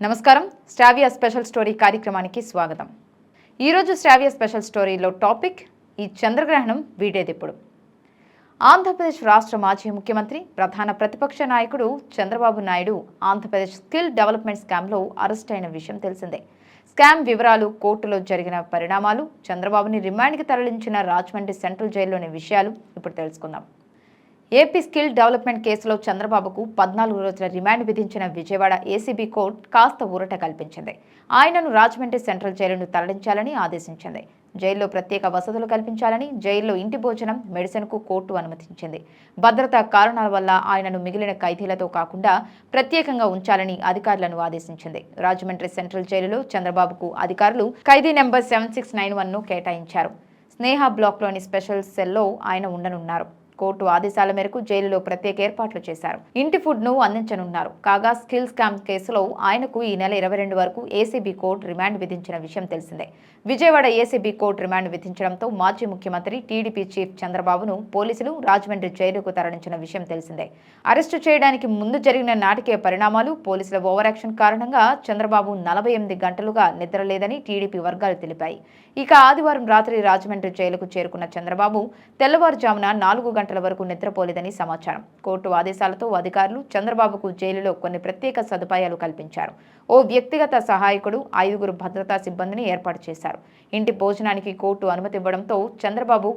నమస్కారం. శ్రావ్య special story కార్యక్రమానికి స్వాగతం. ఈరోజు శ్రావ్య స్పెషల్ స్టోరీలో టాపిక్ ఈ చంద్రగ్రహణం వీడేదెప్పుడు. ఆంధ్రప్రదేశ్ రాష్ట్ర మాజీ ముఖ్యమంత్రి ప్రధాన ప్రతిపక్ష నాయకుడు చంద్రబాబు నాయుడు ఆంధ్రప్రదేశ్ స్కిల్ డెవలప్మెంట్ స్కామ్లో అరెస్ట్ అయిన విషయం తెలిసిందే. స్కామ్ వివరాలు, కోర్టులో జరిగిన పరిణామాలు, చంద్రబాబుని రిమాండ్కి తరలించిన రాజమండ్రి సెంట్రల్ జైల్లోని విషయాలు ఇప్పుడు తెలుసుకుందాం. ఏపీ స్కిల్ డెవలప్మెంట్ కేసులో చంద్రబాబుకు 14 రోజుల రిమాండ్ విధించిన విజయవాడ ఏసీబీ కోర్టు కాస్త ఊరట కల్పించింది. ఆయనను రాజమండ్రి సెంట్రల్ జైలును తరలించాలని ఆదేశించింది. జైల్లో ప్రత్యేక వసతులు కల్పించాలని, జైల్లో ఇంటి భోజనం, మెడిసిన్కు కోర్టు అనుమతించింది. భద్రతా కారణాల వల్ల ఆయనను మిగిలిన ఖైదీలతో కాకుండా ప్రత్యేకంగా ఉంచాలని అధికారులను ఆదేశించింది. రాజమండ్రి సెంట్రల్ జైలులో చంద్రబాబుకు అధికారులు ఖైదీ నెంబర్ 7691ను కేటాయించారు. స్నేహ బ్లాక్లోని స్పెషల్ సెల్లో ఆయన ఉండనున్నారు. కోర్టు ఆదేశాల మేరకు జైలులో ప్రత్యేక ఏర్పాట్లు చేశారు. ఇంటి ఫుడ్ను అందించనున్నారు. కాగా స్కిల్ స్కామ్ కేసులో ఆయనకు ఈ నెల 22 వరకు ఏసీబీ కోర్టు రిమాండ్ విధించిన విషయం తెలిసిందే. విజయవాడ ఏసీబీ కోర్టు రిమాండ్ విధించడంతో మాజీ ముఖ్యమంత్రి, టీడీపీ చీఫ్ చంద్రబాబును పోలీసులు రాజమండ్రి జైలుకు తరలించిన విషయం తెలిసిందే. అరెస్టు చేయడానికి ముందు జరిగిన నాటకీయ పరిణామాలు, పోలీసుల ఓవరాక్షన్ కారణంగా చంద్రబాబు 48 గంటలుగా నిద్రలేదని టీడీపీ వర్గాలు తెలిపాయి. ఇక ఆదివారం రాత్రి రాజమండ్రి జైలుకు చేరుకున్న చంద్రబాబు తెల్లవారుజామున 4 గంటల వరకు నిద్రపోలేదని సమాచారం. కోర్టు ఆదేశాలతో అధికారులు చంద్రబాబుకు జైలులో కొన్ని ప్రత్యేక సదుపాయాలు కల్పించారు. ఓ వ్యక్తిగత సహాయకుడు, 5 భద్రతా సిబ్బందిని ఏర్పాటు చేశారు. ఇంటి భోజనానికి కోర్టు అనుమతి ఇవ్వడంతో చంద్రబాబు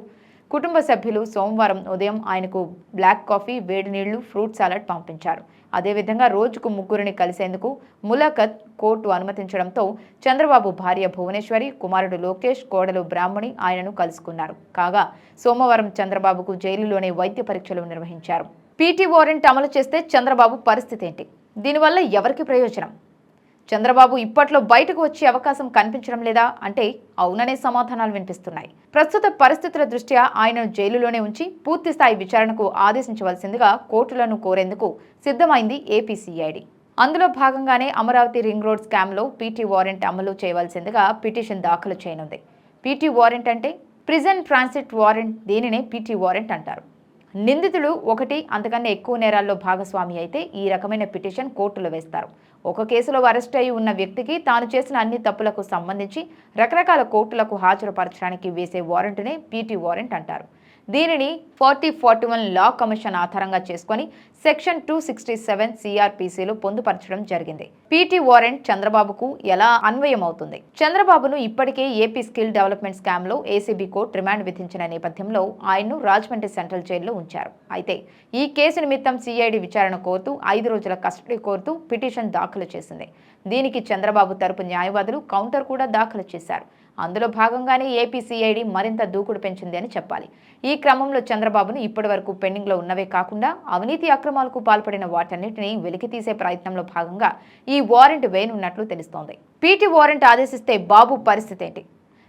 కుటుంబ సభ్యులు సోమవారం ఉదయం ఆయనకు బ్లాక్ కాఫీ, వేడి నీళ్లు, ఫ్రూట్ సాలడ్ పంపించారు. అదేవిధంగా రోజుకు 3 కలిసేందుకు ములాఖత్ కోర్టు అనుమతించడంతో చంద్రబాబు భార్య భువనేశ్వరి, కుమారుడు లోకేష్, కోడలు బ్రాహ్మణి ఆయనను కలుసుకున్నారు. కాగా సోమవారం చంద్రబాబుకు జైలులోనే వైద్య పరీక్షలు నిర్వహించారు. పీటీ వారెంట్ అమలు చేస్తే చంద్రబాబు పరిస్థితి ఏంటి? దీనివల్ల ఎవరికి ప్రయోజనం? చంద్రబాబు ఇప్పట్లో బయటకు వచ్చే అవకాశం కనిపించడం లేదా అంటే అవుననే సమాధానాలు వినిపిస్తున్నాయి. ప్రస్తుత పరిస్థితుల దృష్ట్యా ఆయనను జైలులోనే ఉంచి పూర్తిస్థాయి విచారణకు ఆదేశించవలసిందిగా కోర్టులను కోరేందుకు సిద్ధమైంది ఏపీ సిఐడి. అందులో భాగంగానే అమరావతి రింగ్ రోడ్ స్కామ్లో పీటీ వారెంట్ అమలు చేయవలసిందిగా పిటిషన్ దాఖలు చేయనుంది. పీటీ వారెంట్ అంటే ప్రిజన్ ట్రాన్సిట్ వారెంట్. దీనినే పీటీ వారెంట్ అంటారు. నిందితుడు ఒకటి అంతకన్నా ఎక్కువ నేరాల్లో భాగస్వామి అయితే ఈ రకమైన పిటిషన్ కోర్టులో వేస్తారు. ఒక కేసులో అరెస్ట్ అయి ఉన్న వ్యక్తికి తాను చేసిన అన్ని తప్పులకు సంబంధించి రకరకాల కోర్టులకు హాజరుపరచడానికి వేసే వారెంట్నే పీటీ వారెంట్ అంటారు. దీనిని 4041 లా కమిషన్ ఆధారంగా చేసుకుని సెక్షన్ 267 సిఆర్పిసిలో పొందుపరచడం జరిగింది. పీటీ వారెంట్ చంద్రబాబుకు ఎలా అన్వయమవుతుంది? చంద్రబాబును ఇప్పటికే ఏపీ స్కిల్ డెవలప్మెంట్ స్కామ్లో ఏసీబీ కోర్టు రిమాండ్ విధించిన నేపథ్యంలో ఆయన్ను రాజమండ్రి సెంట్రల్ జైల్లో ఉంచారు. అయితే ఈ కేసు నిమిత్తం సిఐడి విచారణ కోరుతూ 5 రోజుల కస్టడీ కోరుతూ పిటిషన్ దాఖలు చేసింది. దీనికి చంద్రబాబు తరపు న్యాయవాదులు కౌంటర్ కూడా దాఖలు చేశారు. అందులో భాగంగానే ఏపీ సిఐడి మరింత దూకుడు పెంచింది అని చెప్పాలి. ఈ క్రమంలో చంద్రబాబును ఇప్పటి వరకు పెండింగ్లో ఉన్నవే కాకుండా అవినీతి అక్రమాలకు పాల్పడిన వాటన్నిటిని వెలికితీసే ప్రయత్నంలో భాగంగా ఈ వారెంట్ వేయనున్నట్లు తెలుస్తోంది. పీటీ వారెంట్ ఆదేశిస్తే బాబు పరిస్థితి ఏంటి?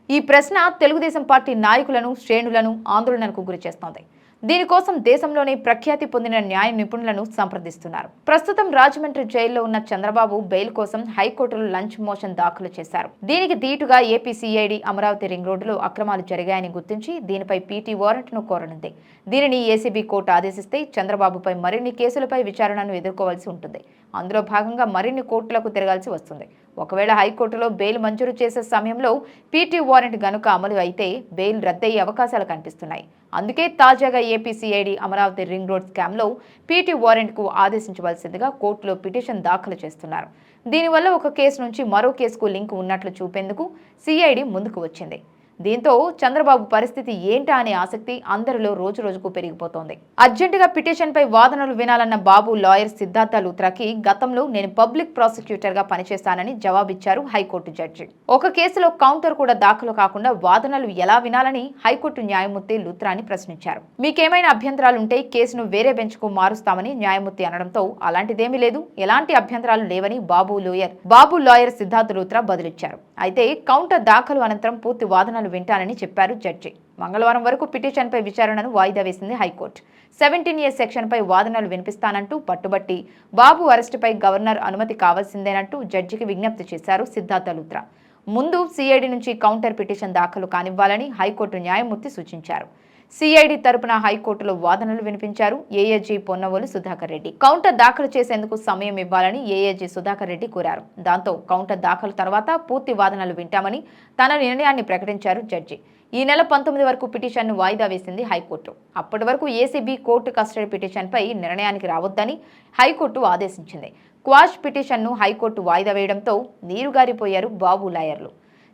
ఈ ప్రశ్న తెలుగుదేశం పార్టీ నాయకులను, శ్రేణులను ఆందోళనకు గురి చేస్తోంది. దీనికోసం దేశంలోనే ప్రఖ్యాతి పొందిన న్యాయ నిపుణులను సంప్రదిస్తున్నారు. ప్రస్తుతం రాజమండ్రి జైల్లో ఉన్న చంద్రబాబు బెయిల్ కోసం హైకోర్టులో లంచ్ మోషన్ దాఖలు చేశారు. దీనికి దీటుగా ఏపీ సిఐడి అమరావతి రింగ్ రోడ్డులో అక్రమాలు జరిగాయని గుర్తించి దీనిపై పీటీ వారెంట్ను కోరనుంది. దీనిని ఏసీబీ కోర్టు ఆదేశిస్తే చంద్రబాబుపై మరిన్ని కేసులపై విచారణను ఎదుర్కోవాల్సి ఉంటుంది. అందులో భాగంగా మరిన్ని కోర్టులకు తిరగాల్సి వస్తుంది. ఒకవేళ హైకోర్టులో బెయిల్ మంజూరు చేసే సమయంలో పీటీ వారెంట్ గనుక అమలు అయితే బెయిల్ రద్దయ్యే అవకాశాలు కనిపిస్తున్నాయి. అందుకే తాజాగా AP CID Amaravati ring road స్కామ్లో పీటీ వారెంట్కు ఆదేశించవలసిందిగా కోర్టులో పిటిషన్ దాఖలు చేస్తున్నారు. దీనివల్ల ఒక కేసు నుంచి మరో కేసుకు లింక్ ఉన్నట్లు చూపేందుకు సిఐడి ముందుకు వచ్చింది. దీంతో చంద్రబాబు పరిస్థితి ఏంటా అనే ఆసక్తి అందరిలో రోజు రోజుకు పెరిగిపోతోంది. అర్జెంటుగా పిటిషన్పై వాదనలు వినాలన్న బాబు లాయర్ సిద్ధార్థ లూత్రాకి గతంలో నేను పబ్లిక్ ప్రాసిక్యూటర్గా పనిచేస్తానని జవాబిచ్చారు హైకోర్టు జడ్జి. ఒక కేసులో కౌంటర్ కూడా దాఖలు కాకుండా వాదనలు ఎలా వినాలని హైకోర్టు న్యాయమూర్తి లూత్రాని ప్రశ్నించారు. మీకేమైనా అభ్యంతరాలుంటే కేసును వేరే బెంచ్కు మారుస్తామని న్యాయమూర్తి అనడంతో అలాంటిదేమీ లేదు, ఎలాంటి అభ్యంతరాలు లేవని బాబు లాయర్ సిద్ధార్థ లూత్రా బదులిచ్చారు. అయితే కౌంటర్ దాఖలు అనంతరం పూర్తి వాదనలు వింటానని చెప్పారు జడ్జి. మంగళవారం వరకు పిటిషన్పై విచారణను వాయిదా వేసింది హైకోర్టు. 17A సెక్షన్పై వాదనలు వినిపిస్తానంటూ పట్టుబట్టి బాబు అరెస్టుపై గవర్నర్ అనుమతి కావాల్సిందేనంటూ జడ్జికి విజ్ఞప్తి చేశారు సిద్ధార్థ లూత్రా. ముందు సిఐడి నుంచి కౌంటర్ పిటిషన్ దాఖలు కానివ్వాలని హైకోర్టు న్యాయమూర్తి సూచించారు. సిఐడి తరపున హైకోర్టులో వాదనలు వినిపించారు ఏఏజీ పొన్నవోలు సుధాకర్ రెడ్డి. కౌంటర్ దాఖలు చేసేందుకు సమయం ఇవ్వాలని ఏఏజీ సుధాకర్ రెడ్డి కోరారు. దాంతో కౌంటర్ దాఖలు తర్వాత పూర్తి వాదనలు వింటామని తన నిర్ణయాన్ని ప్రకటించారు జడ్జి. ఈ నెల 19 వరకు పిటిషన్ను వాయిదా వేసింది హైకోర్టు. అప్పటి వరకు ఏసీబీ కోర్టు కస్టడీ పిటిషన్పై నిర్ణయానికి రావద్దని హైకోర్టు ఆదేశించింది. క్వాష్ పిటిషన్ను హైకోర్టు వాయిదా వేయడంతో నీరుగారిపోయారు బాబు లాయర్లు.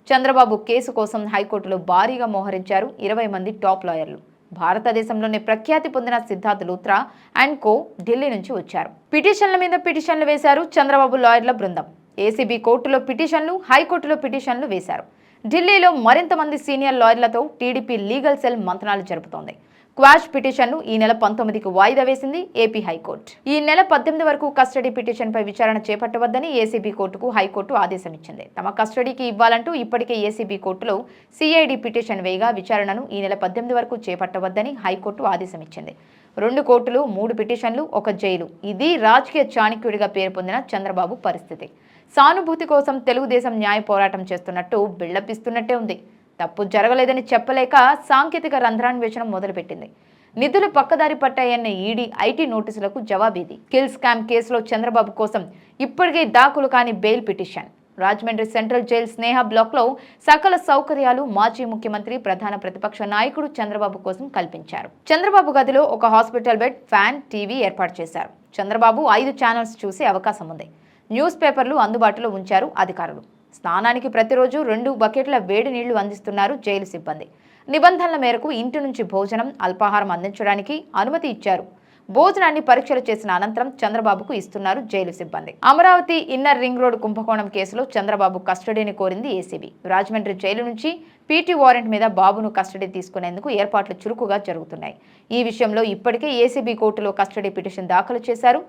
చంద్రబాబు కేసు కోసం హైకోర్టులో భారీగా మోహరించారు 20 మంది టాప్ లాయర్లు. భారతదేశంలోనే ప్రఖ్యాతి పొందిన సిద్ధార్థ్ లూత్రా అండ్ కో ఢిల్లీ నుంచి వచ్చారు. పిటిషన్ల మీద పిటిషన్లు వేశారు చంద్రబాబు లాయర్ల బృందం. ఏసీబీ కోర్టులో పిటిషన్లు, హైకోర్టులో పిటిషన్లు వేశారు. ఢిల్లీలో మరింత మంది సీనియర్ లాయర్లతో టీడీపీ లీగల్ సెల్ మంతనాలు జరుపుతోంది. క్వాష్ పిటిషన్ను ఈ నెల 19కి వాయిదా వేసింది ఏపీ హైకోర్టు. ఈ నెల 18 వరకు కస్టడీ పిటిషన్పై విచారణ చేపట్టవద్దని ఏసీబీ కోర్టుకు హైకోర్టు ఆదేశం ఇచ్చింది. తమ కస్టడీకి ఇవ్వాలంటూ ఇప్పటికే ఏసీబీ కోర్టులో సిఐడి పిటిషన్ వేయగా విచారణను ఈ నెల 18 వరకు చేపట్టవద్దని హైకోర్టు ఆదేశం ఇచ్చింది. 2 కోర్టులు, 3 పిటిషన్లు, 1 జైలు. ఇది రాజకీయ చాణక్యుడిగా పేరు పొందిన చంద్రబాబు పరిస్థితి. సానుభూతి కోసం తెలుగుదేశం న్యాయ పోరాటం చేస్తున్నట్టు బిల్డప్ ఇస్తున్నట్టే ఉంది. తప్పు జరగలేదని చెప్పలేక సాంకేతిక రంధ్రాన్వేషణ మొదలుపెట్టింది. నిధులు పక్కదారి పట్టాయన్న ఈడీ ఐటీ నోటీసులకు జవాబేది. కిల్ స్కామ్ కేసులో చంద్రబాబు కోసం ఇప్పటికే దాఖలు కాని bail petition. Rajahmundry central jail Sneha బ్లాక్లో సకల సౌకర్యాలు మాజీ ముఖ్యమంత్రి, ప్రధాన ప్రతిపక్ష నాయకుడు చంద్రబాబు కోసం కల్పించారు. చంద్రబాబు గదిలో ఒక హాస్పిటల్ బెడ్, ఫ్యాన్, టీవీ ఏర్పాటు చేశారు. చంద్రబాబు 5 ఛానల్స్ చూసే అవకాశం ఉంది. న్యూస్ పేపర్లు అందుబాటులో ఉంచారు అధికారులు. స్నానానికి ప్రతిరోజు 2 బకెట్ల వేడి నీళ్లు అందిస్తున్నారు జైలు సిబ్బంది. నిబంధనల మేరకు ఇంటి నుంచి భోజనం, అల్పాహారం అందించడానికి అనుమతి ఇచ్చారు. భోజనాన్ని పరీక్షలు చేసిన అనంతరం చంద్రబాబుకు ఇస్తున్నారు జైలు సిబ్బంది. అమరావతి ఇన్నర్ రింగ్ రోడ్ కుంభకోణం కేసులో చంద్రబాబు కస్టడీని కోరింది ఏసీబీ. రాజమండ్రి జైలు నుంచి పీటీ వారెంట్ మీద బాబును కస్టడీ తీసుకునేందుకు ఏర్పాట్లు చురుకుగా జరుగుతున్నాయి. ఈ విషయంలో ఇప్పటికే ఏసీబీ కోర్టులో కస్టడీ పిటిషన్ దాఖలు చేశారు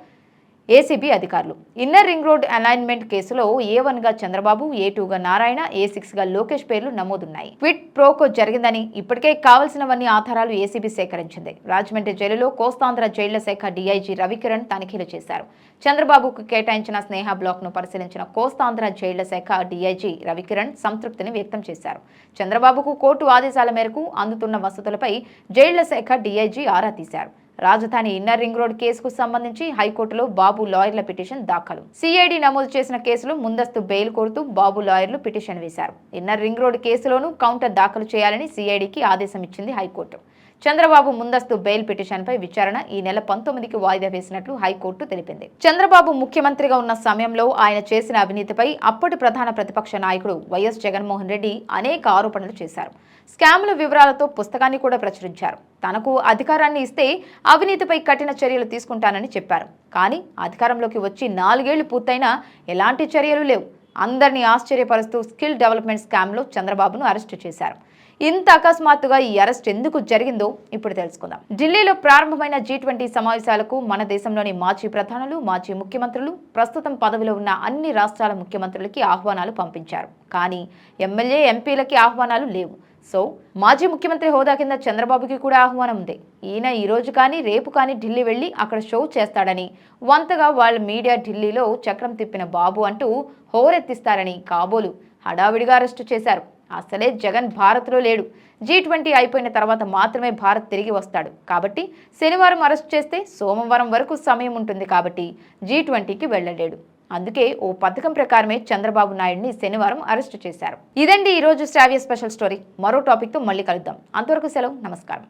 ఏసీబీ అధికారులు. ఇన్నర్ రింగ్ రోడ్ అలైన్మెంట్ కేసులో A1గా చంద్రబాబు, A2గా నారాయణ, A6గా లోకేష్ పేర్లు నమోదున్నాయి. క్విట్ ప్రోకో జరిగిందని ఇప్పటికే కావలసినవన్నీ ఆధారాలు ఏసీబీ సేకరించింది. రాజమండ్రి జైలులో కోస్తాంధ్ర జైళ్ల శాఖ డీఐజీ రవికిరణ్ తనిఖీలు చేశారు. చంద్రబాబుకు కేటాయించిన స్నేహ బ్లాక్ను పరిశీలించిన కోస్తాంధ్ర జైళ్ల శాఖ డీఐజీ రవికిరణ్ సంతృప్తిని వ్యక్తం చేశారు. చంద్రబాబుకు కోర్టు ఆదేశాల మేరకు అందుతున్న వసతులపై జైళ్ల శాఖ డీఐజీ ఆరా తీశారు. రాజధాని ఇన్నర్ రింగ్ రోడ్ కేసుకు సంబంధించి హైకోర్టులో బాబు లాయర్ల పిటిషన్ దాఖలు. సిఐడి నమోదు చేసిన కేసులో ముందస్తు బెయిల్ కోరుతూ బాబు లాయర్లు పిటిషన్ వేశారు. ఇన్నర్ రింగ్ రోడ్ కేసులోనూ కౌంటర్ దాఖలు చేయాలని సిఐడికి ఆదేశం ఇచ్చింది హైకోర్టు. చంద్రబాబు ముందస్తు బెయిల్ పిటిషన్పై విచారణ ఈ నెల 19కి వాయిదా వేసినట్లు హైకోర్టు తెలిపింది. చంద్రబాబు ముఖ్యమంత్రిగా ఉన్న సమయంలో ఆయన చేసిన అవినీతిపై అప్పటి ప్రధాన ప్రతిపక్ష నాయకుడు వైఎస్ జగన్మోహన్ రెడ్డి అనేక ఆరోపణలు చేశారు. స్కాముల వివరాలతో పుస్తకాన్ని కూడా ప్రచురించారు. తనకు అధికారాన్ని ఇస్తే అవినీతిపై కఠిన చర్యలు తీసుకుంటానని చెప్పారు. కానీ అధికారంలోకి వచ్చి 4 ఏళ్లు పూర్తయినా ఎలాంటి చర్యలు లేవు. అందరినీ ఆశ్చర్యపరుస్తూ స్కిల్ డెవలప్మెంట్ స్కామ్లో చంద్రబాబును అరెస్టు చేశారు. ఇంత అకస్మాత్తుగా ఈ అరెస్ట్ ఎందుకు జరిగిందో ఇప్పుడు తెలుసుకుందాం. ఢిల్లీలో ప్రారంభమైన G20 సమావేశాలకు మన దేశంలోని మాజీ ప్రధానులు, మాజీ ముఖ్యమంత్రులు, ప్రస్తుతం పదవిలో ఉన్న అన్ని రాష్ట్రాల ముఖ్యమంత్రులకి ఆహ్వానాలు పంపించారు. కానీ ఎమ్మెల్యే, ఎంపీలకి ఆహ్వానాలు లేవు. సో మాజీ ముఖ్యమంత్రి హోదా కింద చంద్రబాబుకి కూడా ఆహ్వానం ఉంది. ఈయన ఈ రోజు కానీ రేపు కానీ ఢిల్లీ వెళ్లి అక్కడ షో చేస్తాడని, వంతగా వాళ్ళ మీడియా ఢిల్లీలో చక్రం తిప్పిన బాబు అంటూ హోరెత్తిస్తారని కాబోలు హడావిడిగా అరెస్టు చేశారు. అసలే జగన్ భారత్లో లేడు. G20 అయిపోయిన తర్వాత మాత్రమే భారత్ తిరిగి వస్తాడు. కాబట్టి శనివారం అరెస్ట్ చేస్తే సోమవారం వరకు సమయం ఉంటుంది. కాబట్టి G20కి వెళ్ళలేడు. అందుకే ఓ పథకం ప్రకారమే చంద్రబాబు నాయుడిని శనివారం అరెస్టు చేశారు. ఇదండి ఈరోజు శ్రావ్య స్పెషల్ స్టోరీ. మరో టాపిక్తో మళ్ళీ కలుద్దాం. అంతవరకు సెలవు. నమస్కారం.